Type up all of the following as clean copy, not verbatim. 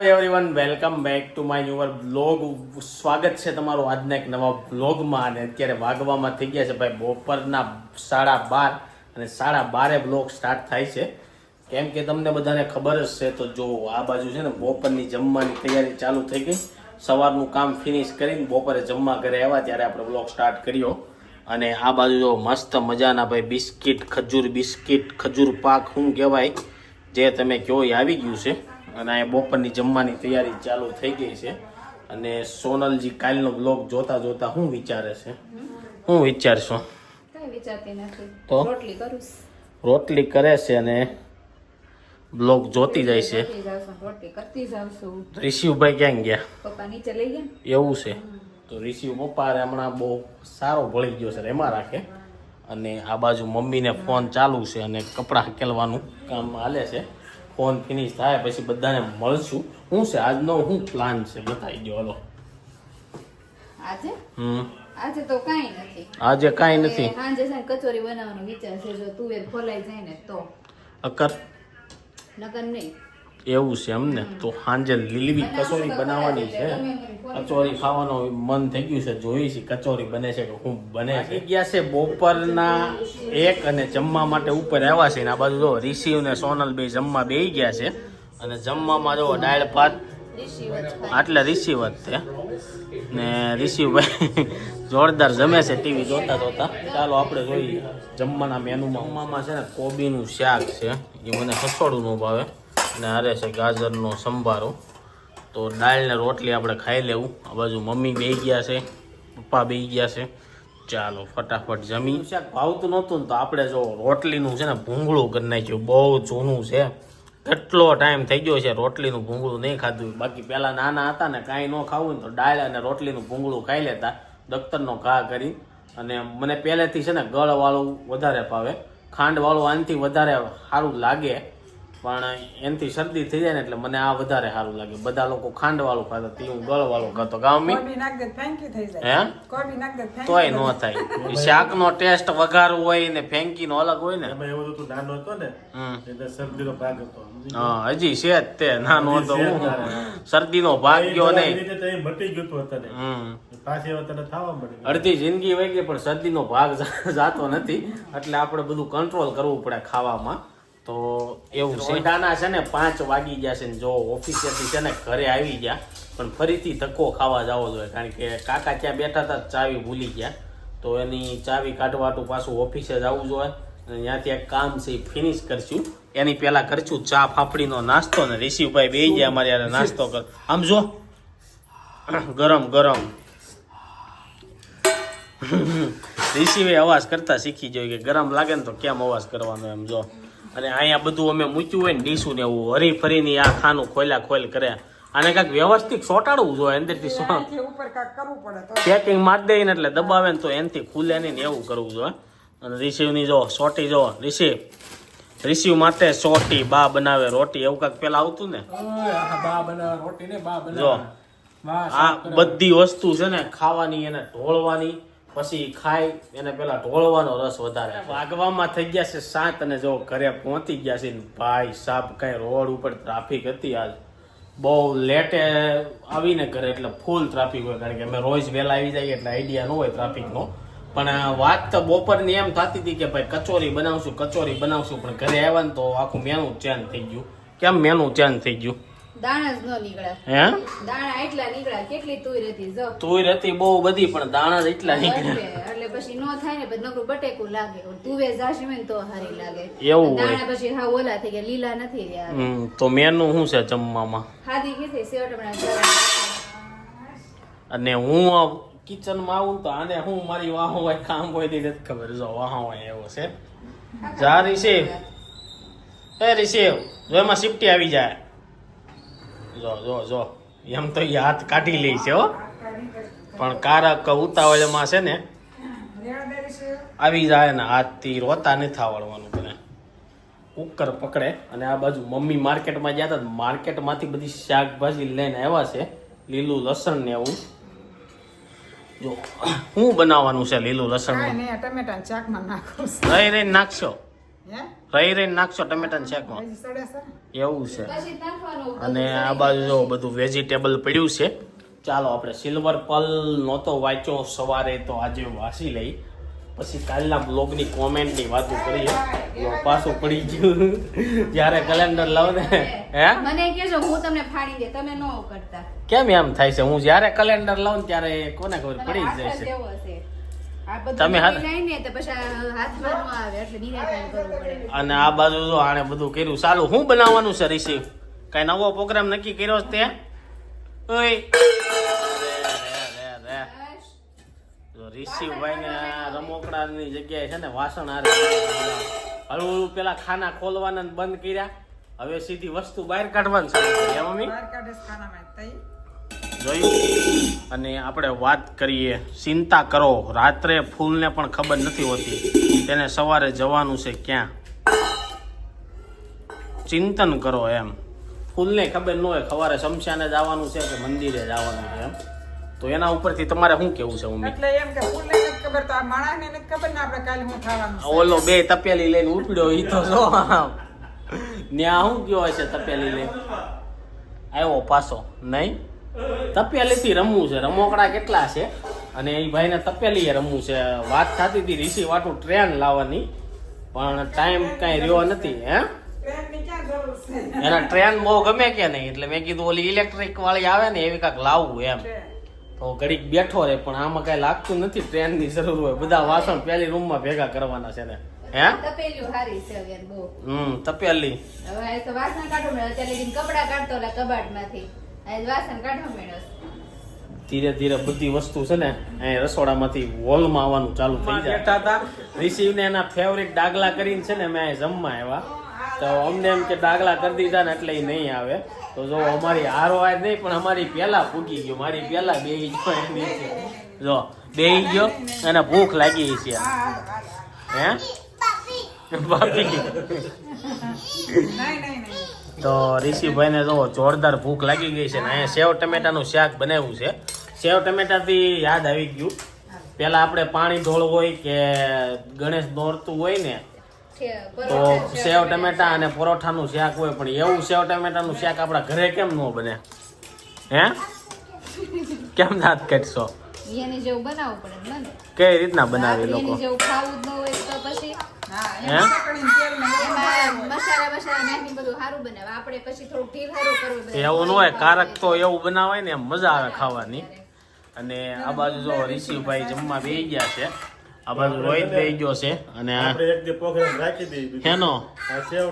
Everyone welcome back to my newer blog. સ્વાગત છે તમારું આજના એક નવા બ્લોગમાં. અને અત્યારે વાગવામાં થઈ ગયા છે ભાઈ બપોરના 12:30 અને 12:30 બ્લોગ સ્ટાર્ટ થાય છે. કેમ કે તમને બધાને ખબર જ છે. તો જો આ બાજુ છે ને બપોરની જમવાની તૈયારી ચાલુ થઈ ગઈ. સવારનું કામ ફિનિશ કરીને બપોરે જમવા ઘરે આવ્યા ત્યારે આપણે બ્લોગ સ્ટાર્ટ કર્યો. અને આ બાજુ જો મસ્ત મજાના ભાઈ બિસ્કિટ, ખજૂર પાક શું કહેવાય જે તમે કહો એ આવી ગયું છે. અને અહીંયા બપોરની જમવાની તૈયારી ચાલુ થઈ ગઈ છે. અને સોનલજી કાલનો બ્લોગ જોતા જોતા શું વિચારે છે? શું વિચારશો? કઈ વિચારતી નથી, તો રોટલી કરું છું. રોટલી કરે છે અને બ્લોગ જોતી જાય છે. રોટલી કરતી જાવ છું. ઋષિભાઈ ક્યાં ગયા? પપ્પા નીચે લઈ ગયા. એવું છે. તો ઋષિ પપ્પા હમણાં બહુ સારો ભળી ગયો છે, એમાં રાખે. અને આ બાજુ મમ્મીને ફોન ચાલુ છે અને કપડાં હકેલવાનું કામ હાલે છે. ફોન ફિનિશ થાય પછી બધાને મળશું. શું છે આજનો શું પ્લાન છે બતાવી દો. હાલો. આજે તો કાંઈ નથી. આજે કાંઈ નથી. સાંજે છે ને કચોરી બનાવવાનો વિચાર છે. જો તુવેર ખોલાઈ જાય ને તો અકર નગર નહીં. એવું છે એમને? તો સાંજે લીલવી કચોરી બનાવવાની છે. કચોરી ખાવાનું મન થઈ ગયું છે. જોઈ છે કચોરી બને છે કે શું બને છે. ગયા છે બપોરના 1 અને જમવા માટે ઉપર આવ્યા છે. ને આ બાજુ જો ઋષિ અને સોનલ બે જમવા બેસી ગયા છે. અને જમવામાં જો દાળ ભાત આટલે ઋષિ વધતે ને ઋષિભાઈ જોરદાર જમે છે ટીવી જોતા જોતા. ચાલો આપણે જોઈએ જમવાના મેનુમાં. જમવામાં છે ને કોબીનું શાક છે, એ મને ખસોડું ન ભાવે. અને હારે છે ગાજરનો સંભારો. તો દાળ ને રોટલી આપણે ખાઈ લેવું. આ બાજુ મમ્મી બેસી ગયા છે, પપ્પા બેસી ગયા છે. ચાલો ફટાફટ જમી. શાક ભાવતું નહોતું ને તો આપણે જો રોટલીનું છે ને ભૂંગળું કરી નાખ્યું. બહુ જૂનું છે, કેટલો ટાઈમ થઈ ગયો છે રોટલીનું ભૂંગળું નહીં ખાધું. બાકી પહેલાં નાના હતા ને કાંઈ ન ખાવું ને તો દાળ અને રોટલીનું ભૂંગળું ખાઈ લેતા દફતરનો ઘા કરી. અને મને પહેલેથી છે ને ગળવાળું વધારે ભાવે. ખાંડવાળું આનાથી વધારે સારું લાગે, પણ એનાથી શરદી થઈ જાય ને એટલે મને આ વધારે સારું લાગે. બધા લોકો ખાંડવાળું ખાતા, તે હું ગળવાળું ખાતો. ગામમાં હે તોય ન થાય. શાકનો ટેસ્ટ વઘારું હોય ને ફેંકીનો અલગ હોય ને. હા હજી છે જ તે નાનો હતો હું શરદીનો ભાગ ગયો નહીં. અડધી જિંદગી વહી ગઈ પણ શરદીનો ભાગ જાતો નથી. એટલે આપણે બધું કંટ્રોલ કરવું પડે ખાવામાં. તો એવું છે. દાના છે ને 5 વાગી ગયા છે ને જો ઓફિસેથી છે ને ઘરે આવી ગયા. પણ ફરીથી ધક્કો ખાવા જવો જોઈએ, કારણ કે કાકા ત્યાં બેઠા હતા ચાવી ભૂલી ગયા. તો એની ચાવી કાઢવાટું પાછું ઓફિસે જવું જોઈએ. અને ત્યાંથી એક કામ છે એ ફિનિશ કરશું. એની પહેલા કરશું ચા ફાફડીનો નાસ્તો. ને ઋષિભાઈ બેસી ગયા અમારે યાર નાસ્તો કર. આમ જો ગરમ ગરમ ઋષિભાઈ અવાજ કરતા શીખી જોઈએ કે ગરમ લાગે ને તો કેમ અવાજ કરવાનો એમ જો. અને અહીંયા બધું અમે મૂક્યું હોય ને ડીશું ને એવું હરી ફરીની આ ખાનું ખોલ કરે. આને કાંઈક વ્યવસ્થિત ચોંટાડવું જોઈએ અંદરથી. પેકિંગ મારી દે ને એટલે દબાવે ને તો એનાથી ખુલે નહીં ને એવું કરવું જોઈએ. અને રિસીવની જો સોટી જો રિસીવ માટે સોટી બા બનાવે રોટી એવું કાંઈક પેલા આવતું ને. જો આ બધી વસ્તુ છે ને ખાવાની એને ઢોળવાની, પછી ખાઈ એને પેલા ઢોળવાનો રસ વધારે. વાગવામાં થઈ ગયા છે 7 અને જો ઘરે પહોંચી ગયા છે. ભાઈ સાહેબ કઈ રોડ ઉપર ટ્રાફિક હતી આજ બહુ લેટે આવીને ઘરે એટલે ફૂલ ટ્રાફિક હોય. કારણ કે અમે રોજ વહેલા આવી જઈએ એટલે આઈડિયા ન હોય ટ્રાફિકનો. પણ વાત તો બપોરની એમ થતી હતી કે ભાઈ કચોરી બનાવશું પણ ઘરે આવ્યા ને તો આખું મેનુ ચેન્જ થઈ ગયું. કેમ મેનુ ચેન્જ થઈ ગયું? દાણા જ ન નીકળ્યા. હે દાણા એટલા નીકળ્યા. કેટલી તુર હતી જો. તુર હતી બહુ બધી પણ દાણા જ એટલા નીકળ્યા. એટલે પછી નો થાય ને પછી નકરું બટેકું લાગે. તુવેર જાશી ને તો હારી લાગે. એવું દાણા પછી હા ઓલા થઈ ગયા, લીલા નથી રહ્યા. તો મેનુ શું છે જમવામાં? ખાધી કીધી સેવ ટમેટા. અને હું કિચનમાં આવું તો આને હું મારી વાહો હોય કામ હોય નથી ખબર. જો વાહો હોય એવો છે. જા રિસીવ જો એમાં સિફ્ટી આવી જાય. જો એમ તો એ હાથ કાઢી લે છે હો. પણ કારક ઉતાવળમાં છે ને આવી જાય ને હાથથી રોતા નથી આવડવાનું. મને કુકર પકડે. અને આ બાજુ મમ્મી માર્કેટમાં ગયા હતા. માર્કેટમાંથી બધી શાકભાજી લઈને આવ્યા છે, લીલું લસણ ને એવું. જો શું બનાવવાનું છે લીલું લસણ? ટમેટા શાકમાં નાખો. નહીં નાખશો રહી રહીને નાખશો ટમેટાના શાકમાં હજી સડે છે એવું છે પછી નાખવાનું અને આ બાજુ જો બધું વેજીટેબલ પડ્યું છે ચાલો આપણે સિલ્વર પલ નહોતો વાંચ્યો સવારે તો આજે વાંચી લઈ પછી કાલના બ્લોગની કોમેન્ટની વાતો કરીએ તો પાછું પડી ગયું જ્યારે કેલેન્ડર લાવ ને હે મને કહેજો હું તમને ફાડી દે તમે ન કરતા કેમ એમ થાય છે હું જ્યારે કેલેન્ડર લાવું ને ત્યારે કોને ખબર પડી જ જાય છે કેવો હશે આ બધું તમે હાથ- લઈને તો પછી હાથમાં ન આવે એટલે નિરાકરણ કરવું પડે અને આ બાજુ જો આણે બધું કર્યું સારું શું બનાવવાનું છે રિસીવ કઈ નવો પ્રોગ્રામ નક્કી કર્યો છે તે ઓય બસ. જો રિશિવભાઈ ને રમોકડાની જગ્યાએ છે ને વાસણ હારે હળવું પેલા ખાના ખોલવાના ને બંધ કર્યા હવે સીધી વસ્તુ બહાર કાઢવાનું શરૂ કરી હે મમ્મી બહાર કાઢે છે ખાનામાં તઈ જોયું અને આપણે વાત કરીએ ચિંતા કરો રાત્રે ફૂલને પણ ખબર નથી હોતી તેને સવારે જવાનું છે ક્યાં ચિંતન કરો એમ ફૂલને ખબર ન હોય સવારે શમશાને જવાનું છે કે મંદિરે જવાનું છે એમ તો એના ઉપરથી તમારે શું કેવું છે મમ્મી એટલે એમ કે ફૂલને નથી ખબર તો આ માણસને નથી ખબર ને આપણે કાલે શું ખાવાનું છે. ઓલો બે તપેલી લઈને ઉપડ્યો ઈ તો જો ન્યા શું ગયો હશે તપેલી લઈને આવ્યો પાછો નહીં તપેલીથી રમવું છે રમોકડા કેટલા છે અને એ ભાઈને તપેલીએ રમવું છે વાત થતી હતી ઋષિ વાટું ટ્રેન લાવવાની પણ ટાઈમ કાંઈ રહ્યો નથી હે ટ્રેનની ક્યાં જરૂર છે એના ટ્રેન બહુ ગમે કે નહીં એટલે મેં કીધું ઓલી ઇલેક્ટ્રિક વાળી આવે ને એવી કાંઈક લાવવું એમ તો ઘડીક બેઠો રહે પણ આમાં કાંઈ લાગતું નથી ટ્રેનની જરૂર હોય બધા વાસણ પેલી રૂમમાં ભેગા કરવાના છે ને હે તપેલીઓ હારી છે હવે બહુ તપેલી હવે આ તો વાસણ કાઢો મેળો અત્યારે લગીને કપડાં કાઢતો ઓલા કબાટમાંથી આ વાસણ કાઢવા મેળો ધીરે ધીરે બધી વસ્તુ છે ને અહીં રસોડામાંથી વોલમાં આવવાનું ચાલુ થઈ જાય રિસીવને એના ફેવરિટ ડાગલા કરીને છે ને મેં અહીં જમવા આવ્યા તો અમને એમ કે ડાગલા કરી દીધા ને એટલે એ નહીં આવે તો જો અમારી હારો આજ નહીં પણ અમારી પહેલા પૂગી ગયો મારી પહેલા બેહી ગયો એની નીચે જો બેહી ગયો અને ભૂખ લાગી છે હે બાપી નહીં નહીં નહીં તો ઋષિભાઈને જો જોરદાર ભૂખ લાગી ગઈ છે ને અહીંયા સેવ ટમેટાનું શાક બનાવ્યું છે સેવ ટમેટાથી યાદ આવી ગયું પેલા આપણે પાણી ઢોળવું હોય કે ગણેશ દોરતું હોય ને તો સેવ ટમેટા અને પરોઠાનું શાક હોય પણ એવું સેવ ટમેટાનું શાક આપણા ઘરે કેમ ન બને હે કેમ દાંત કાઢશો એની જેવું બનાવવું પડે મને કઈ રીતના બનાવે એની લોકો જેવું ખાવું જ ન હોય તો પછી હા હે? એમ પકડીને તેલને એમાં મસાલા નાખીને બધું સારું બનાવે આપણે પછી થોડું ઢીલ સારું કરવું પડે. એવું ન હોય કારક તો એવું બનાવાય ને એમ મજા આવે ખાવાની અને આ બાજુ જો ઋષિભાઈ જમવા બેસી ગયા છે આ બાજુ રોહિત બેસી ગયો છે અને આ આપણે એક દી પ્રોગ્રામ રાખી દઈએ હેનો આ સેવ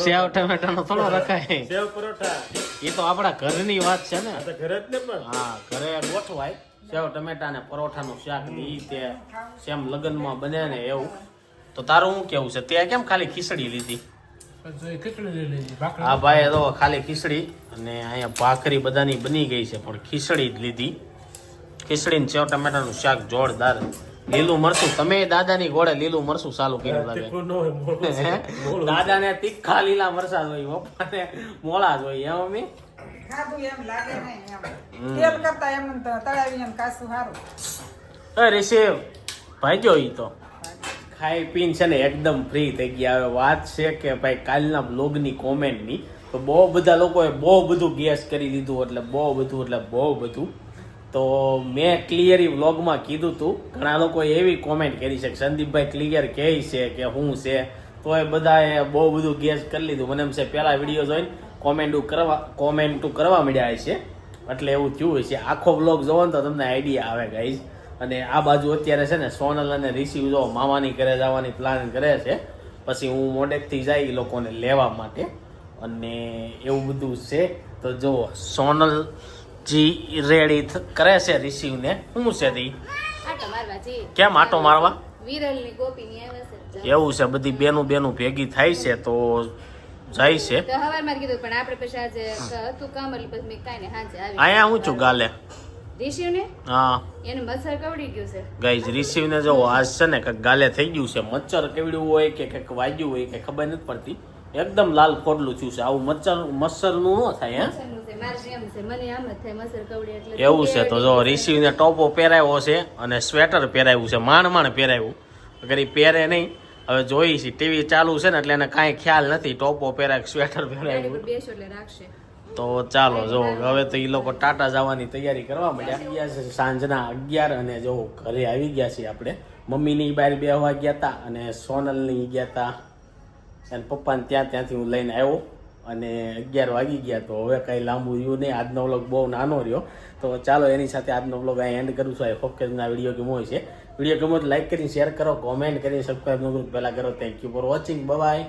સેવ ટમેટાનો થોડો રખાય સેવ પરોઠા એ તો આપણા ઘરની વાત છે ને આ તો ઘરે જ ને પણ હા ઘરે ગોઠવાય સેવ ટમેટા ને પરોઠાનું શાક ને ઈ તે સેમ લગ્નમાં બને ને એવું તો તારું શું કેવું છે તે કેમ ખાલી ખીચડી લીધી હા ભાઈ તો ખાલી ખીચડી અને અહીંયા ભાખરી બધાની બની ગઈ છે પણ ખીચડી જ લીધી ખીચડી ને સેવ ટમેટાનું શાક જોરદાર લીલું મરચું તમે દાદાની ઘોડે લીલું મરચું ચાલુ કર્યું લાગે તીખું ન હોય મોળું છે. મોળું. દાદાને તીખા લીલા મરચા જોઈએ પપ્પાને મોળા જોઈએ એમ મમ્મી ખાધું એમ લાગે નહીં એમ તેલ કરતા એમ તો તળાવી એમ કાસું સારું એ રિશિવ ભાઈ જો ઈ તો ખાઈ પીને છે ને એકદમ ફ્રી થઈ ગયા હવે વાત છે કે ભાઈ કાલના બ્લોગની કોમેન્ટની તો બહુ બધા લોકોએ બહુ બધું ગેસ કરી લીધું એટલે બહુ બધું તો મેં ક્લિયરી વ્લોગમાં કીધું હતું ઘણા લોકોએ એવી કોમેન્ટ કરી છે કે સંદીપભાઈ ક્લિયર કહે છે કે શું છે તો એ બધાએ બહુ બધું ગેસ કરી લીધું મને એમ છે પહેલા વિડીયો જોઈને કોમેન્ટો કરવા મળ્યા છે એટલે એવું થયું હોય છે આખો વ્લોગ જોવો ને તો તમને આઈડિયા આવે ગાઈઝ અને આ બાજુ અત્યારે છે ને સોનલ અને રિશિવ જો મામાની ઘરે જવાની પ્લાન કરે છે પછી હું મોડેકથી જાય એ લોકોને લેવા માટે અને એવું બધું છે તો જો સોનલ જી રેડી કરે છે રિશિવને શું છે તી આટો મારવા જઈએ. કેમ આટો મારવા વિરલની ગોપીની આવે છે એવું છે બધી બેનું ભેગી થાય છે તો જાય છે તો હવારમાં કીધું પણ આપણે પછી આજે હતું કામ એટલે પછી મેં કાંઈ ને સાંજે આવી અહીંયા હું છું ગાલે રિશિવને હા એને મચ્છર કવડી ગયું છે ગાઈઝ રિસીવને જો આજ છે ને કંઈક ગાલે થઈ ગયું છે મચ્છર કેવડ્યું હોય કે કંઈક વાગ્યું હોય કે ખબર નથી પડતી એકદમ લાલ ફોડલું થયું છે આવું મચ્છરનું ન થાય હે મચ્છરનું છે મારે એમ છે મને આમ જ થાય મચ્છર કવડી એટલે એવું છે તો જો રિસીવને ટોપો પહેરાવ્યો છે અને સ્વેટર પહેરાવ્યું છે માંડ પહેરાવ્યું અગર એ પહેરે નહીં હવે જોઈ છે ટીવી ચાલુ છે ને એટલે એને કાંઈ ખ્યાલ નથી ટોપો પહેરાય સ્વેટર પહેરાય બેસો એટલે રાખશે. તો ચાલો જો હવે તો એ લોકો ટાટા જવાની તૈયારી કરવા માંડ્યા ગયા છે સાંજના 11 અને જો ઘરે આવી ગયા છીએ આપણે મમ્મીની બહાર બેહવા ગયા હતા અને સોનલની ગયા હતા અને પપ્પાને ત્યાંથી હું લઈને આવ્યો અને 11 વાગી ગયા તો હવે કાંઈ લાંબુ રહ્યું નહીં આજનો વ્લોગ બહુ નાનો રહ્યો તો ચાલો એની સાથે આજનો વ્લોગ અહીં એન્ડ કરું છું આઈ હોપ કે તમને વિડીયો ગમ્યો હોય છે વિડીયો ગમ્યો તો લાઈક કરીને શેર કરો કોમેન્ટ કરીને સબસ્ક્રાઈબ ન કરો પહેલાં કરો thank you for watching bye.